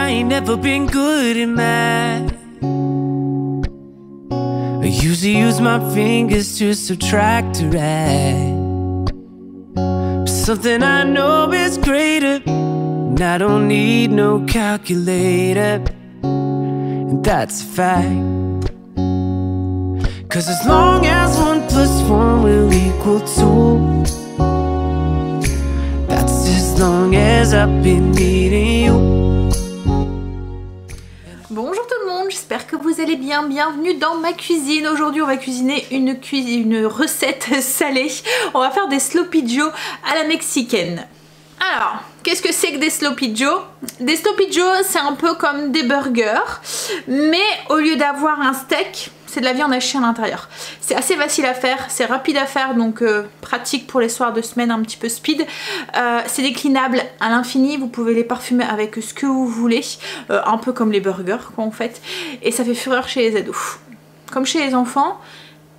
I ain't never been good at math. I usually use my fingers to subtract or add. But something I know is greater, and I don't need no calculator, and that's a fact. 'Cause as long as 1 + 1 will equal 2, that's as long as I've been needing you. Bonjour tout le monde, j'espère que vous allez bien. Bienvenue dans ma cuisine. Aujourd'hui on va cuisiner une recette salée. On va faire des sloppy joe à la mexicaine. Alors, qu'est-ce que c'est que des sloppy joe? Des sloppy joe, c'est un peu comme des burgers, mais au lieu d'avoir un steak, c'est de la viande hachée à l'intérieur. C'est assez facile à faire, c'est rapide à faire, donc pratique pour les soirs de semaine un petit peu speed. C'est déclinable à l'infini, vous pouvez les parfumer avec ce que vous voulez, un peu comme les burgers quoi en fait. Et ça fait fureur chez les ados, comme chez les enfants.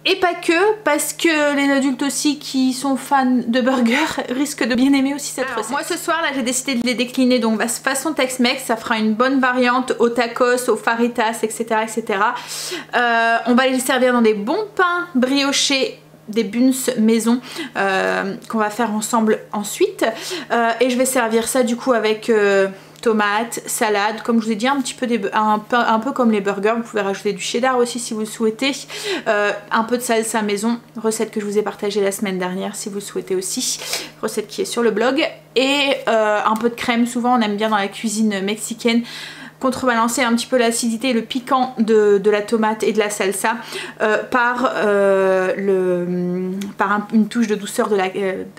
Et pas que, parce que les adultes aussi qui sont fans de burgers risquent de bien aimer aussi cette recette. Moi ce soir là j'ai décidé de les décliner donc façon Tex-Mex, ça fera une bonne variante aux tacos, aux faritas, etc. etc. On va les servir dans des bons pains briochés, des buns maison qu'on va faire ensemble ensuite. Et je vais servir ça du coup avec tomates, salade, comme je vous ai dit, un petit peu un peu comme les burgers. Vous pouvez rajouter du cheddar aussi si vous le souhaitez, un peu de salsa maison, recette que je vous ai partagée la semaine dernière si vous le souhaitez aussi, recette qui est sur le blog, et un peu de crème. Souvent on aime bien dans la cuisine mexicaine contrebalancer un petit peu l'acidité et le piquant de la tomate et de la salsa par une touche de douceur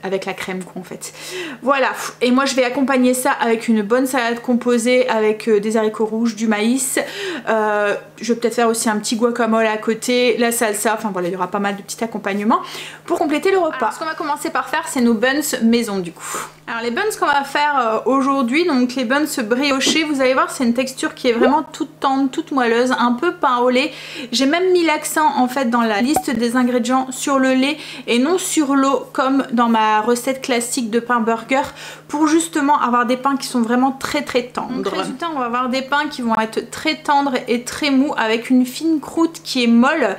avec la crème en fait. Voilà, et moi je vais accompagner ça avec une bonne salade composée avec des haricots rouges, du maïs. Je vais peut-être faire aussi un petit guacamole à côté, la salsa, enfin voilà, il y aura pas mal de petits accompagnements pour compléter le repas. Alors, ce qu'on va commencer par faire, c'est nos buns maison du coup. Alors les buns qu'on va faire aujourd'hui, donc les buns briochés, vous allez voir c'est une texture qui est vraiment toute tendre, toute moelleuse, un peu pain au lait. J'ai même mis l'accent en fait dans la liste des ingrédients sur le lait et non sur l'eau comme dans ma recette classique de pain burger, pour justement avoir des pains qui sont vraiment très tendres. Donc résultat on va avoir des pains qui vont être très tendres et très mous avec une fine croûte qui est molle,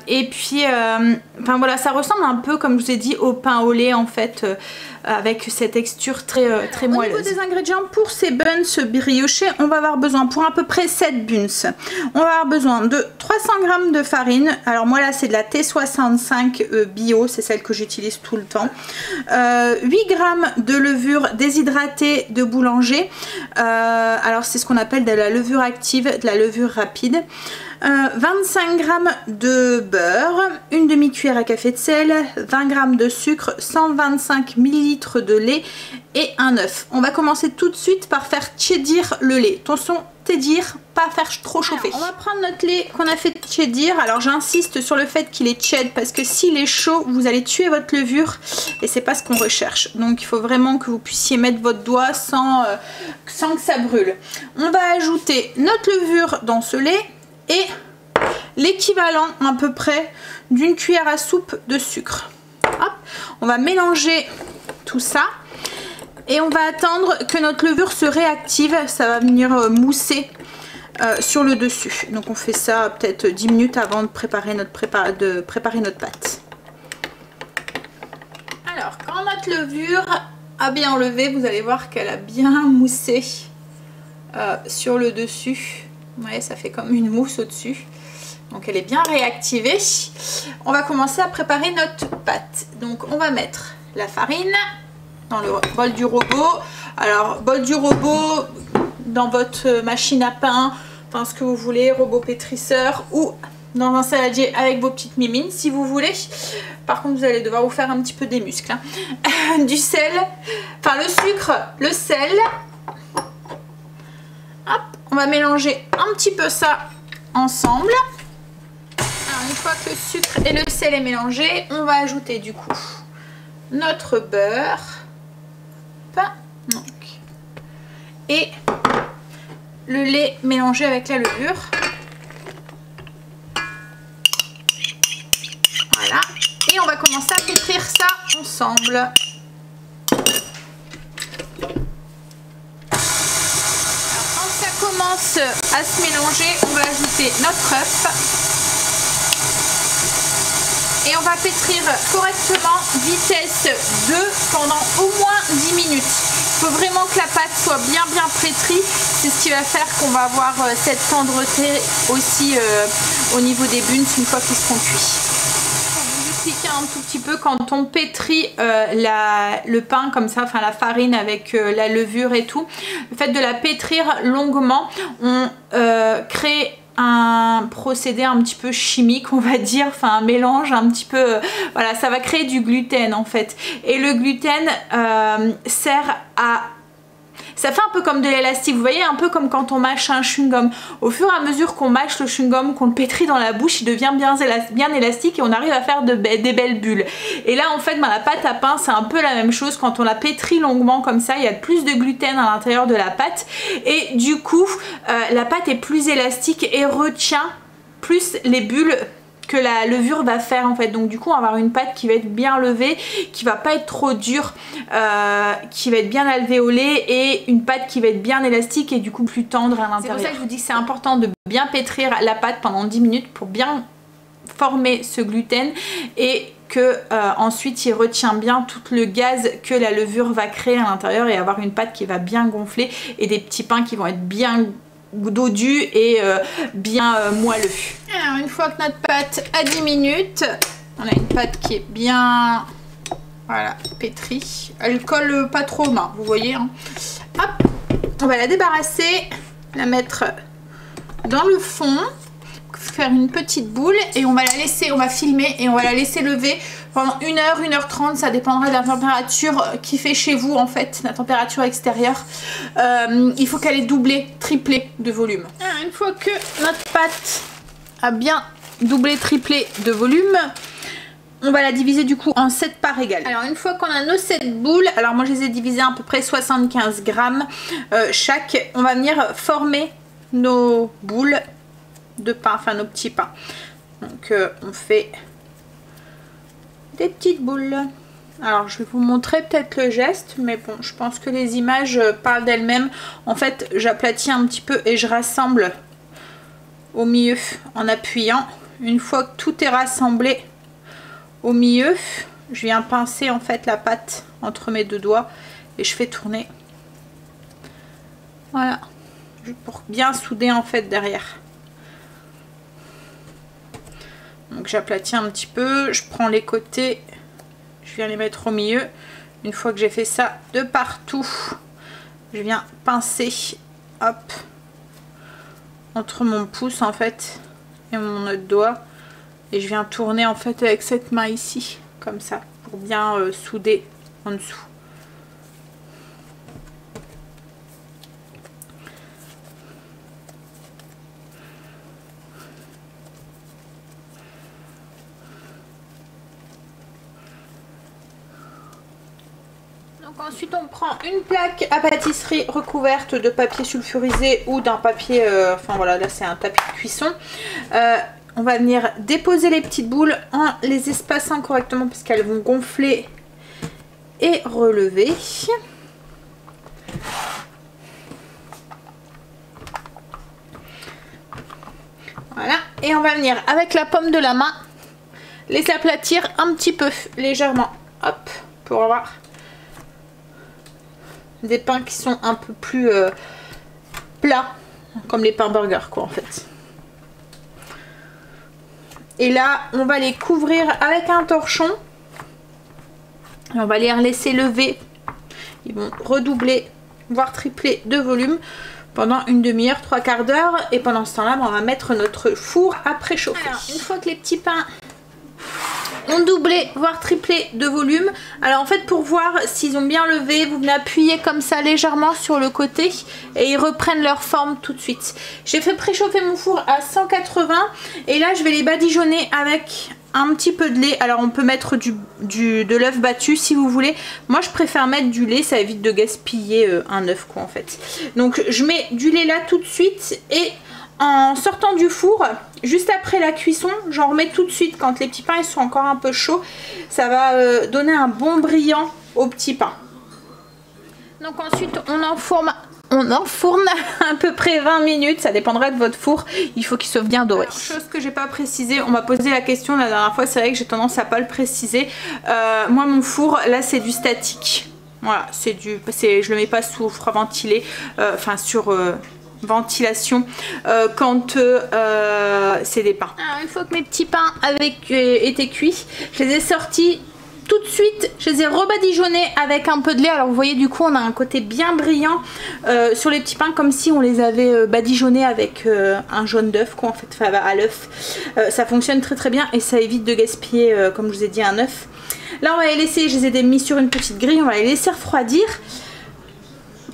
et puis enfin voilà, ça ressemble un peu comme je vous ai dit au pain au lait en fait, avec cette texture très moelleuse. Au niveau des ingrédients pour ces buns briochés, on va avoir besoin pour à peu près 7 buns. On va avoir besoin de 300 g de farine. Alors moi là c'est de la T65 bio, c'est celle que j'utilise tout le temps. 8 g de levure déshydratée de boulanger. Alors c'est ce qu'on appelle de la levure active, de la levure rapide. 25 g de beurre, une demi-cuillère à café de sel, 20 g de sucre, 125 ml de lait et un œuf. On va commencer tout de suite par faire tiédir le lait. Attention, tiédir, pas faire trop chauffer. Alors, on va prendre notre lait qu'on a fait tiédir. Alors j'insiste sur le fait qu'il est tiède parce que s'il est chaud, vous allez tuer votre levure et c'est pas ce qu'on recherche. Donc il faut vraiment que vous puissiez mettre votre doigt sans que ça brûle. On va ajouter notre levure dans ce lait et l'équivalent à peu près d'une cuillère à soupe de sucre. Hop. On va mélanger tout ça et on va attendre que notre levure se réactive. Ça va venir mousser sur le dessus. Donc on fait ça peut-être 10 minutes avant de préparer notre pâte. Alors quand notre levure a bien enlevé, vous allez voir qu'elle a bien moussé sur le dessus. Vous voyez, ça fait comme une mousse au-dessus. Donc elle est bien réactivée. On va commencer à préparer notre pâte. Donc on va mettre la farine dans le bol du robot. Alors bol du robot dans votre machine à pain, enfin ce que vous voulez, robot pétrisseur, ou dans un saladier avec vos petites mimines si vous voulez. Par contre vous allez devoir vous faire un petit peu des muscles, hein. Du sel, enfin le sucre, le sel. Hop, on va mélanger un petit peu ça ensemble. Alors, une fois que le sucre et le sel est mélangé, on va ajouter du coup notre beurre et le lait mélangé avec la levure. Voilà, et on va commencer à pétrir ça ensemble. à se mélanger, on va ajouter notre œuf. Et on va pétrir correctement, vitesse 2 pendant au moins 10 minutes. Il faut vraiment que la pâte soit bien pétrie. C'est ce qui va faire qu'on va avoir cette tendreté aussi au niveau des buns une fois qu'ils seront cuits. Un tout petit peu quand on pétrit le pain comme ça, enfin la farine avec la levure et tout, le fait de la pétrir longuement, on crée un procédé un petit peu chimique, on va dire, enfin un mélange un petit peu, voilà, ça va créer du gluten en fait, et le gluten sert à... Ça fait un peu comme de l'élastique, vous voyez, un peu comme quand on mâche un chewing-gum. Au fur et à mesure qu'on mâche le chewing-gum, qu'on le pétrit dans la bouche, il devient bien élastique et on arrive à faire des belles bulles. Et là, en fait, la pâte à pain, c'est un peu la même chose. Quand on la pétrit longuement comme ça, il y a plus de gluten à l'intérieur de la pâte. Et du coup, la pâte est plus élastique et retient plus les bulles que la levure va faire en fait. Donc du coup on va avoir une pâte qui va être bien levée, qui va pas être trop dure, qui va être bien alvéolée, et une pâte qui va être bien élastique et du coup plus tendre à l'intérieur. C'est pour ça que je vous dis que c'est important de bien pétrir la pâte pendant 10 minutes pour bien former ce gluten et que ensuite il retient bien tout le gaz que la levure va créer à l'intérieur, et avoir une pâte qui va bien gonfler et des petits pains qui vont être bien dodu et bien moelleux. Alors une fois que notre pâte a 10 minutes, on a une pâte qui est bien, voilà, pétrie. Elle colle pas trop aux mains, vous voyez, hein. Hop, on va la débarrasser, la mettre dans le fond, faire une petite boule, et on va la laisser, on va filmer et on va la laisser lever pendant 1h, 1h30, ça dépendra de la température qui fait chez vous en fait, la température extérieure. Il faut qu'elle ait doublé, triplé de volume. Alors, une fois que notre pâte a bien doublé, triplé de volume, on va la diviser du coup en 7 parts égales. Alors une fois qu'on a nos 7 boules, alors moi je les ai divisées à peu près 75 grammes chaque, on va venir former nos boules de pain, enfin nos petits pains. Donc on fait des petites boules. Alors je vais vous montrer peut-être le geste, mais bon, je pense que les images parlent d'elles-mêmes. En fait, j'aplatis un petit peu et je rassemble au milieu en appuyant. Une fois que tout est rassemblé au milieu, je viens pincer en fait la pâte entre mes deux doigts et je fais tourner. Voilà, pour bien souder en fait derrière. Donc j'aplatis un petit peu, je prends les côtés, je viens les mettre au milieu. Une fois que j'ai fait ça de partout, je viens pincer, hop, entre mon pouce en fait et mon autre doigt, et je viens tourner en fait avec cette main ici, comme ça, pour bien souder en dessous. Ensuite on prend une plaque à pâtisserie recouverte de papier sulfurisé ou d'un papier, enfin voilà, là c'est un tapis de cuisson. On va venir déposer les petites boules en les espaçant correctement parce qu'elles vont gonfler et relever. Voilà, et on va venir avec la paume de la main les aplatir un petit peu, légèrement, hop, pour avoir des pains qui sont un peu plus plats, comme les pains burgers quoi en fait. Et là on va les couvrir avec un torchon et on va les laisser lever. Ils vont redoubler voire tripler de volume pendant une demi-heure, 3/4 d'heure, et pendant ce temps là on va mettre notre four à préchauffer. Alors, une fois que les petits pains ont doublé voire triplé de volume, alors en fait pour voir s'ils ont bien levé, vous venez appuyer comme ça légèrement sur le côté et ils reprennent leur forme tout de suite. J'ai fait préchauffer mon four à 180 et là je vais les badigeonner avec un petit peu de lait. Alors on peut mettre de l'œuf battu si vous voulez, moi je préfère mettre du lait, ça évite de gaspiller un œuf quoi en fait. Donc je mets du lait là tout de suite, et en sortant du four, juste après la cuisson, j'en remets tout de suite quand les petits pains ils sont encore un peu chauds. Ça va donner un bon brillant aux petits pains. Donc ensuite on enfourne on enfourne à peu près 20 minutes, ça dépendra de votre four, il faut qu'il soit bien doré. Alors, chose que j'ai pas précisé, on m'a posé la question la dernière fois, c'est vrai que j'ai tendance à pas le préciser. Moi mon four là c'est du statique, voilà, je le mets pas sous froid ventilé, enfin sur ventilation quand c'est des pains. Alors, une fois que mes petits pains étaient cuits, je les ai sortis tout de suite, je les ai rebadigeonnés avec un peu de lait. Alors vous voyez, du coup on a un côté bien brillant sur les petits pains, comme si on les avait badigeonnés avec un jaune d'œuf, quoi, en fait, enfin, à l'œuf. Ça fonctionne très très bien et ça évite de gaspiller, comme je vous ai dit, un œuf. Là on va les laisser, je les ai mis sur une petite grille, on va les laisser refroidir.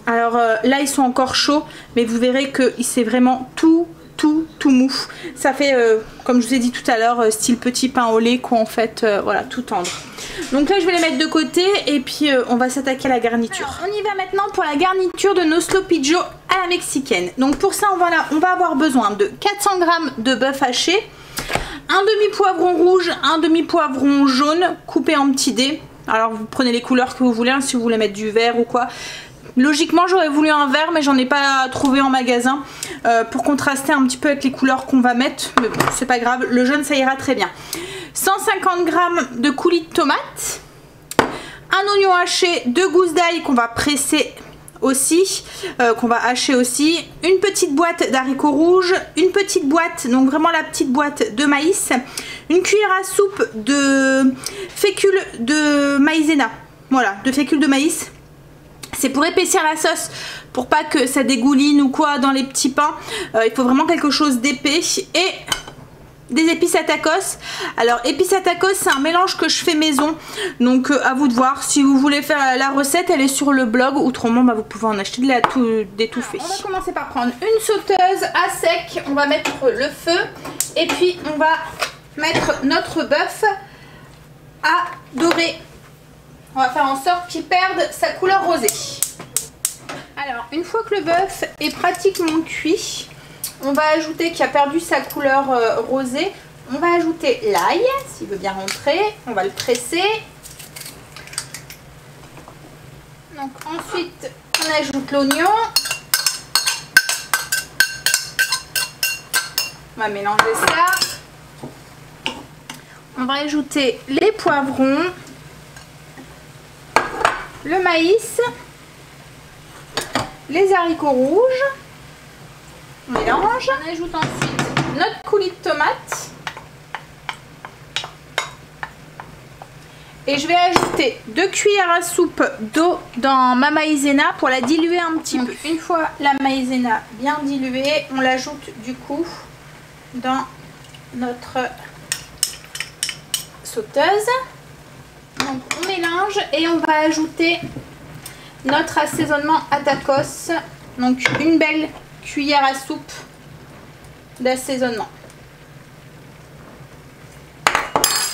Alors là ils sont encore chauds, mais vous verrez que c'est vraiment tout mou. Ça fait, comme je vous ai dit tout à l'heure, style petit pain au lait, quoi, en fait, voilà, tout tendre. Donc là je vais les mettre de côté et puis on va s'attaquer à la garniture. Alors, on y va maintenant pour la garniture de nos sloppy joe à la mexicaine. Donc pour ça on va avoir besoin de 400 g de bœuf haché, un demi-poivron rouge, un demi-poivron jaune coupé en petits dés. Alors vous prenez les couleurs que vous voulez, hein, si vous voulez mettre du vert ou quoi. Logiquement j'aurais voulu un vert, mais j'en ai pas trouvé en magasin pour contraster un petit peu avec les couleurs qu'on va mettre, mais bon c'est pas grave, le jaune ça ira très bien. 150 g de coulis de tomates, un oignon haché, 2 gousses d'ail qu'on va presser aussi, qu'on va hacher aussi, une petite boîte d'haricots rouges, une petite boîte, donc vraiment la petite boîte de maïs, une cuillère à soupe de fécule de maïzena, voilà, de fécule de maïs. C'est pour épaissir la sauce, pour pas que ça dégouline ou quoi dans les petits pains. Il faut vraiment quelque chose d'épais. Et des épices à tacos. Alors épices à tacos, c'est un mélange que je fais maison. Donc à vous de voir. Si vous voulez faire la recette, elle est sur le blog. Autrement, vous pouvez en acheter d'étouffée. On va commencer par prendre une sauteuse à sec. On va mettre le feu. Et puis on va mettre notre bœuf à dorer. On va faire en sorte qu'il perde sa couleur rosée. Alors, une fois que le bœuf est pratiquement cuit, on va ajouter, qu'il a perdu sa couleur rosée, on va ajouter l'ail, s'il veut bien rentrer. On va le presser. Donc ensuite, on ajoute l'oignon. On va mélanger ça. On va ajouter les poivrons. Le maïs, les haricots rouges, on mélange, on ajoute ensuite notre coulis de tomate et je vais ajouter 2 cuillères à soupe d'eau dans ma maïzena pour la diluer un petit peu. Une fois la maïzena bien diluée, on l'ajoute du coup dans notre sauteuse. Donc on mélange et on va ajouter notre assaisonnement à tacos. Donc une belle cuillère à soupe d'assaisonnement.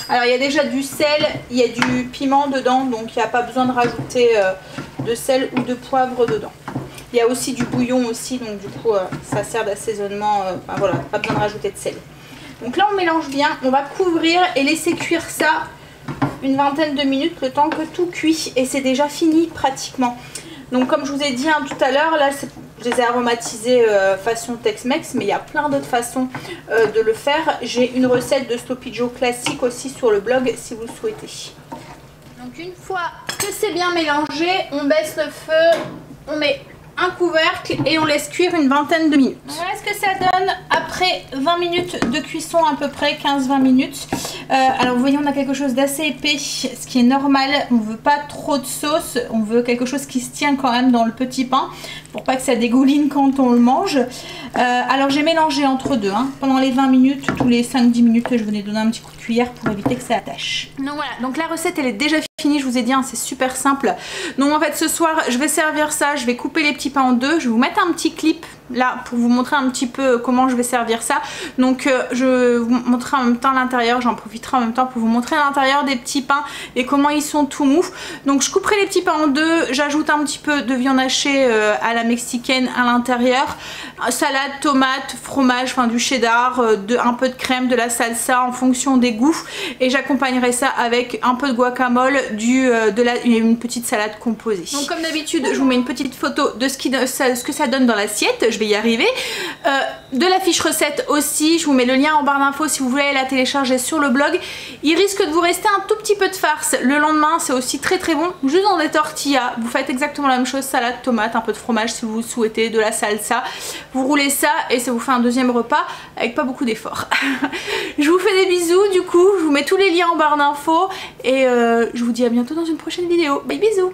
Alors il y a déjà du sel, il y a du piment dedans, donc il n'y a pas besoin de rajouter de sel ou de poivre dedans. Il y a aussi du bouillon aussi, donc du coup ça sert d'assaisonnement, enfin voilà, pas besoin de rajouter de sel. Donc là on mélange bien, on va couvrir et laisser cuire ça une vingtaine de minutes, le temps que tout cuit, et c'est déjà fini pratiquement. Donc comme je vous ai dit tout à l'heure, là je les ai aromatisés façon Tex-Mex, mais il y a plein d'autres façons de le faire. J'ai une recette de sloppy joe classique aussi sur le blog si vous le souhaitez. Donc une fois que c'est bien mélangé, on baisse le feu, on met un couvercle et on laisse cuire une vingtaine de minutes. Voilà ce que ça donne après 20 minutes de cuisson, à peu près 15-20 minutes. Alors vous voyez, on a quelque chose d'assez épais, ce qui est normal. On ne veut pas trop de sauce, on veut quelque chose qui se tient quand même dans le petit pain pour pas que ça dégouline quand on le mange. Alors j'ai mélangé entre deux pendant les 20 minutes, tous les 5-10 minutes je venais donner un petit coup de cuillère pour éviter que ça attache. Donc voilà, donc la recette elle est déjà finie, je vous ai dit, c'est super simple. Donc en fait ce soir je vais servir ça, je vais couper les petits pains en deux, je vais vous mettre un petit clip là pour vous montrer un petit peu comment je vais servir ça. Donc je vous montrerai en même temps l'intérieur, j'en profiterai en même temps pour vous montrer l'intérieur des petits pains et comment ils sont tout mous. Donc je couperai les petits pains en deux, j'ajoute un petit peu de viande hachée à la mexicaine à l'intérieur, salade, tomate, fromage, enfin du cheddar, un peu de crème, de la salsa en fonction des goûts, et j'accompagnerai ça avec un peu de guacamole, une petite salade composée. Donc comme d'habitude, je vous mets une petite photo de ce que ça donne dans l'assiette, je vais y arriver. De la fiche recette aussi, je vous mets le lien en barre d'infos si vous voulez la télécharger sur le blog. Il risque de vous rester un tout petit peu de farce le lendemain, c'est aussi très très bon. Juste dans des tortillas, vous faites exactement la même chose, salade, tomate, un peu de fromage si vous souhaitez, de la salsa. Vous roulez ça et ça vous fait un deuxième repas avec pas beaucoup d'efforts. Je vous fais des bisous du coup, je vous mets tous les liens en barre d'infos et je vous dis à bientôt dans une prochaine vidéo. Bye bisous.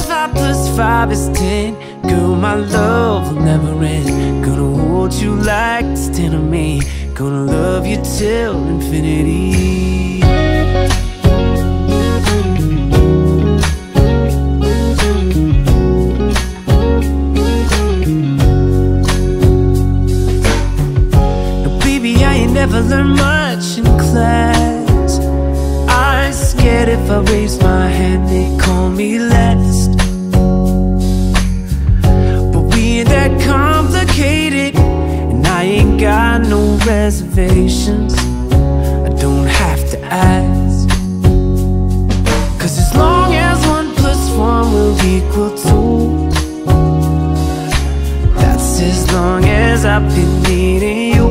Five plus five is 10. Girl, my love will never end. Gonna hold you like it's 10 of me. Gonna love you till infinity. No, baby, I ain't never learned much in class. I'm scared if I raise my hand, they call me last. That complicated, and I ain't got no reservations. I don't have to ask, 'cause as long as 1 plus 1 will equal 2, that's as long as I've been needing you.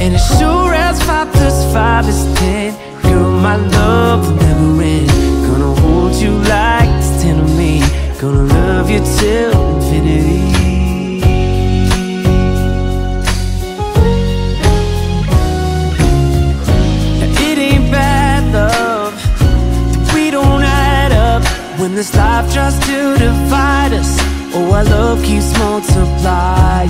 And as sure as 5 plus 5 is 10, girl, my love will never end. Gonna hold you like it's 10 of me. Gonna love you till infinity. Now, it ain't bad love that we don't add up when this life tries to divide us. Oh, our love keeps multiplying.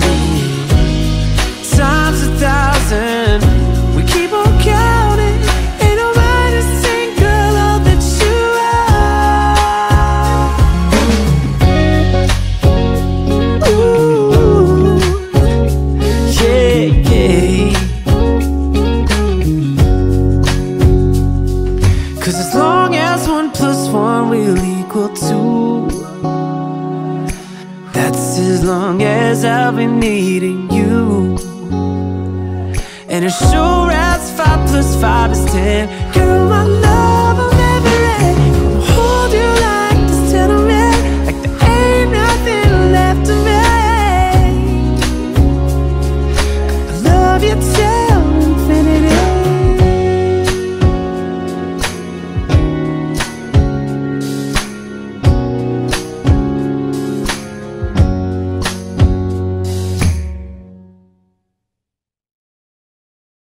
day. 'Cause as long as 1 + 1 will equal 2, that's as long as I'll be needing you. And as sure as 5 + 5 is 10, girl,